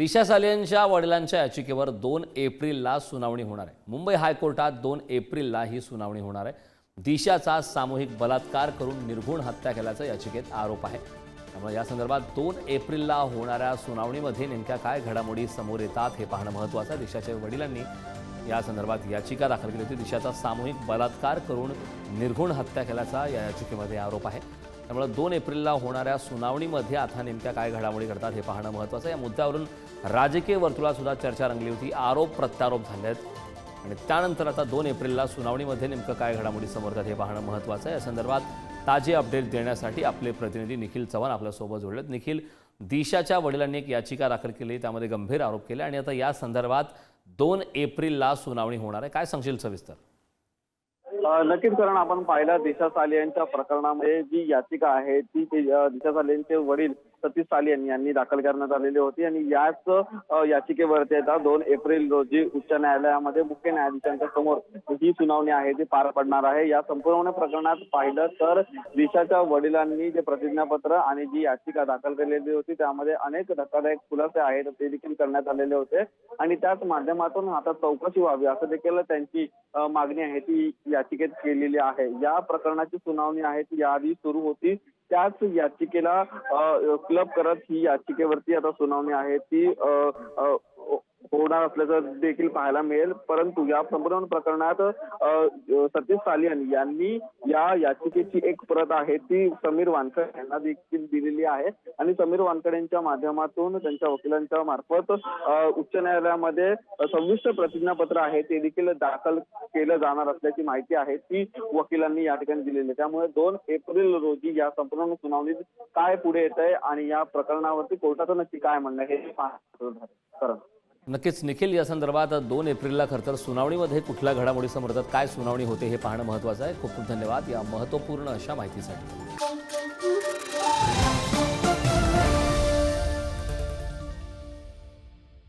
दिशा सालियनच्या वडिलांच्या याचिकेवर 2 एप्रिलला सुनावणी होणार आहे। मुंबई हायकोर्टात 2 एप्रिलला ही सुनावणी होणार आहे। दिशाचा सामूहिक बलात्कार करून निर्घुण हत्या केल्याचा याचिकेत आरोप आहे। त्यामुळे या संदर्भात 2 एप्रिलला होणाऱ्या सुनावणीमध्ये नेमक्या काय घडामोडी समोर येतात हे पाहणं महत्त्वाचं आहे। दिशाच्या वडिलांनी या संदर्भात याचिका दाखल केली होती। दिशाचा सामूहिक बलात्कार करून निर्घुण हत्या केल्याचा या याचिकेमध्ये आरोप आहे। त्यामुळे 2 एप्रिलला होणाऱ्या सुनावणीमध्ये आता नेमक्या काय घडामोडी घडतात हे पाहणं महत्त्वाचं आहे। या मुद्द्यावरून राजकीय वर्तुळात सुद्धा चर्चा रंगली होती, आरोप प्रत्यारोप झाले आहेत आणि त्यानंतर आता 2 एप्रिलला सुनावणीमध्ये नेमकं काय घडामोडी समोर येतात हे पाहणं महत्त्वाचं आहे। या संदर्भात ताजे अपडेट देण्यासाठी आपले प्रतिनिधी निखिल चव्हाण आपल्यासोबत जोडलेत। निखिल, दिशाच्या वडिलांनी एक याचिका दाखल केली, त्यामध्ये गंभीर आरोप केले आणि आता या संदर्भात 2 एप्रिलला सुनावणी होणार आहे। काय सांगशील सविस्तर? नक्कीच, कारण आपण पाहिलं दिशा सालियनच्या प्रकरणामध्ये जी याचिका आहे ती दिशा सालियनचे वडील सतीश सालियन यांनी दाखल करण्यात आलेली होती आणि याच याचिकेवरती आता 2 एप्रिल रोजी उच्च न्यायालयामध्ये मुख्य न्यायाधीशांच्या समोर ही सुनावणी आहे ती पार पडणार आहे। या संपूर्ण प्रकरणात पाहिलं तर दिशाच्या वडिलांनी जे प्रतिज्ञापत्र आणि जी याचिका दाखल केलेली होती त्यामध्ये अनेक धक्कादायक खुलासे आहेत ते देखील करण्यात आलेले होते आणि त्याच माध्यमातून आता चौकशी व्हावी असं देखील त्यांची मागणी आहे ती याचिकेत केलेली आहे। या प्रकरणाची सुनावणी आहे ती याआधी सुरू होती, त्याच याचिकेला क्लब करत ही याचिकेवरती आता सुनावणी आहे ती होणार असल्याचं देखील पाहायला मिळेल। परंतु या संपूर्ण प्रकरणात सतीश सालियन यांनी या याचिकेची एक प्रत आहे ती समीर वानखडे यांना देखील दिलेली आहे आणि समीर वानखडे यांच्या माध्यमातून त्यांच्या वकिलांच्या मार्फत उच्च न्यायालयामध्ये 26 प्रतिज्ञापत्र आहे ते देखील दाखल केलं जाणार असल्याची माहिती आहे ती वकिलांनी या ठिकाणी दिलेली आहे। त्यामुळे 2 एप्रिल रोजी या संपूर्ण सुनावणीत काय पुढे येत आहे आणि या प्रकरणावरती कोर्टाचं नक्की काय म्हणणं हे पाहणार। नक्कीच निखिल, या संदर्भात 2 एप्रिलला खरं तर सुनावणीमध्ये कुठल्या घडामोडी समोर येतात, काय सुनावणी होते हे पाहणं महत्त्वाचं आहे। खूप खूप धन्यवाद या महत्त्वपूर्ण अशा माहितीसाठी।